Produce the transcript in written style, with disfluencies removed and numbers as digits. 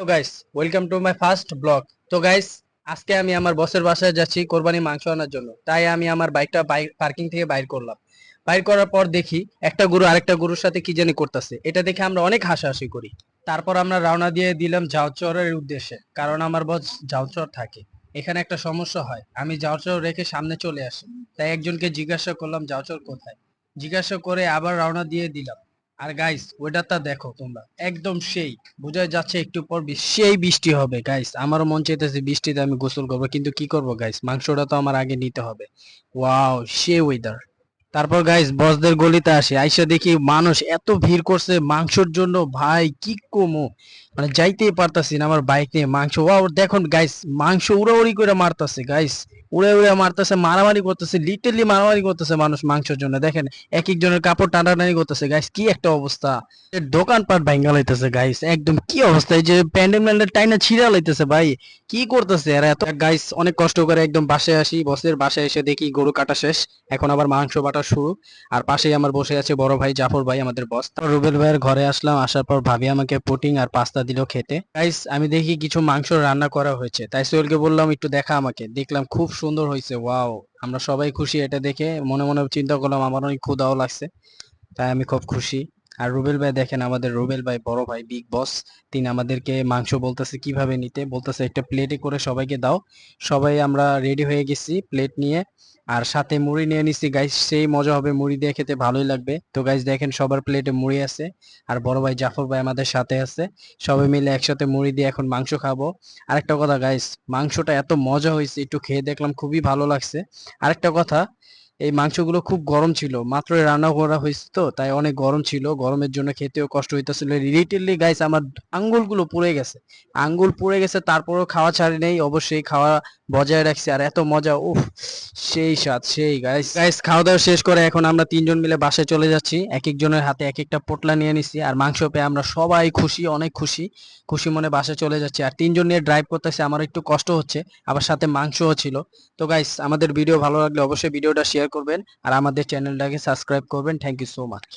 তো guys, welcome to my first blog. তো guys, আজকে আমি আমার বসের বাসায় যাচ্ছি কোরবানি মাংস আনার জন্য। তাই আমি আমার বাইকটা পার্কিং থেকে বাইর করলাম। বাইর করার পর দেখি একটা গরু আরেকটা গরুর সাথে কি জানি করতেছে। এটা দেখে আমরা অনেক হাসাহাসি করি। তারপর আমরা রওনা দিয়ে দিলাম জাউচরের উদ্দেশ্যে, কারণ আমার বস জাউচর থাকে। এখানে একটা সমস্যা হয়, আমি জাউচর রেখে সামনে চলে আসি। তাই একজনকে জিজ্ঞাসা করলাম জাউচর কোথায়। জিজ্ঞাসা করে আবার রওনা দিয়ে দিলাম। আর গাইস, ওয়েদারটা দেখো তোমরা, একদম সেই। বোঝা যাচ্ছে একটু পর সেই বৃষ্টি হবে গাইস। আমারও মন চাইতেছে বৃষ্টিতে আমি গোসল করবো, কিন্তু কি করব গাইস, মাংসটা তো আমার আগে নিতে হবে। ওয়াও, সেই ওয়েদার। তারপর গাইস বসদের গলিতে আসে, আইসা দেখি মানুষ এত ভিড় করছে মাংসর জন্য, ভাই কি কমো। মানে যাইতেই পারতাছি না আমার বাইক নিয়ে। মাংস, ওয়াও দেখুন গাইস, মাংস উড়াউড়ি করে মারতাছে গাইস। উড়ে উড়ে মারতেছে, মারামারি করতেছে, লিটারলি মারামারি করতেছে মানুষ মাংসের জন্য। দেখেন, এক একজনের কাপড় টানাটানি করতেছে গাইস, কি একটা অবস্থা। দোকানপাট ভাঙ্গা লাইতেছে গাইস, একদম কি অবস্থা। এই যে প্যান্ডেল ম্যান্ডেল টাইনা ছিঁড়া লাইতেছে ভাই, কি করতেছে এরা এত। গাইস অনেক কষ্ট করে একদম বাসায় আসি, বসের বাসায় এসে দেখি গরু কাটা শেষ। এখন আবার মাংস বাটা শুরু। আর পাশেই আমার বসে আছে বড় ভাই জাফর ভাই, আমাদের বস। তারপর রুবেল ভাইয়ের ঘরে আসলাম, আসার পর ভাবি আমাকে পুটিং আর পাস্তা দিল খেতে। গাইস আমি দেখি কিছু মাংস রান্না করা হয়েছে, তাই সোহেলকে বললাম একটু দেখা আমাকে। দেখলাম খুব সুন্দর হয়েছে, ওয়াও। আমরা সবাই খুশি এটা দেখে, মনে মনে চিন্তা করলাম আমার অনেক ক্ষুধাও লাগছে, তাই আমি খুব খুশি। আর রুবেল ভাই দেখেন, আমাদের রুবেল ভাই বড় ভাই বিগ বস, তিনি আমাদেরকে মাংস বলতেছে কিভাবে নিতে, বলতেছে একটা প্লেটে করে সবাইকে দাও। সবাই আমরা রেডি হয়ে গেছি প্লেট নিয়ে। আর সাথে মুড়ি নিয়ে নিছি গাইস, সেই মজা হবে, মুড়ি দিয়ে খেতে ভালোই লাগবে। তো গাইস দেখেন, সবার প্লেটে মুড়ি আছে। আর বড় ভাই জাফর ভাই আমাদের সাথে আছে। সবাই মিলে একসাথে মুড়ি দিয়ে এখন মাংস খাবো। আরেকটা কথা গাইস, মাংসটা এত মজা হয়েছে, একটু খেয়ে দেখলাম খুবই ভালো লাগছে। আরেকটা কথা, এই মাংসগুলো খুব গরম ছিল, মাত্রই রান্না করা হয়েছে, তো তাই অনেক গরম ছিল, গরমের জন্য খেতেও কষ্ট হইতেছিল। লিটারলি গাইস আমার আঙ্গুলগুলো পুড়ে গেছে। আঙ্গুল পুড়ে গেছে, তারপরেও খাওয়া ছাড়ি নেই, অবশ্যই খাওয়া বজায় রাখছি। আর এত মজা, উফ, সেই স্বাদ, সেই। গাইস গাইস খাওয়া দাওয়া শেষ করে এখন আমরা তিনজন মিলে বাসায় চলে যাচ্ছি। এক একজনের হাতে এক একটা পোটলা নিয়ে নিছি, আর মাংস পেয়ে আমরা সবাই খুশি, অনেক খুশি। খুশি মনে বাসায় চলে যাচ্ছি। আর তিনজন নিয়ে ড্রাইভ করতেছে, আমার একটু কষ্ট হচ্ছে, আবার সাথে মাংসও ছিল। তো গাইস, আমাদের ভিডিও ভালো লাগলে অবশ্যই ভিডিওটা শেয়ার করবেন, আর আমাদের চ্যানেলটাকে সাবস্ক্রাইব করবেন। Thank you so much.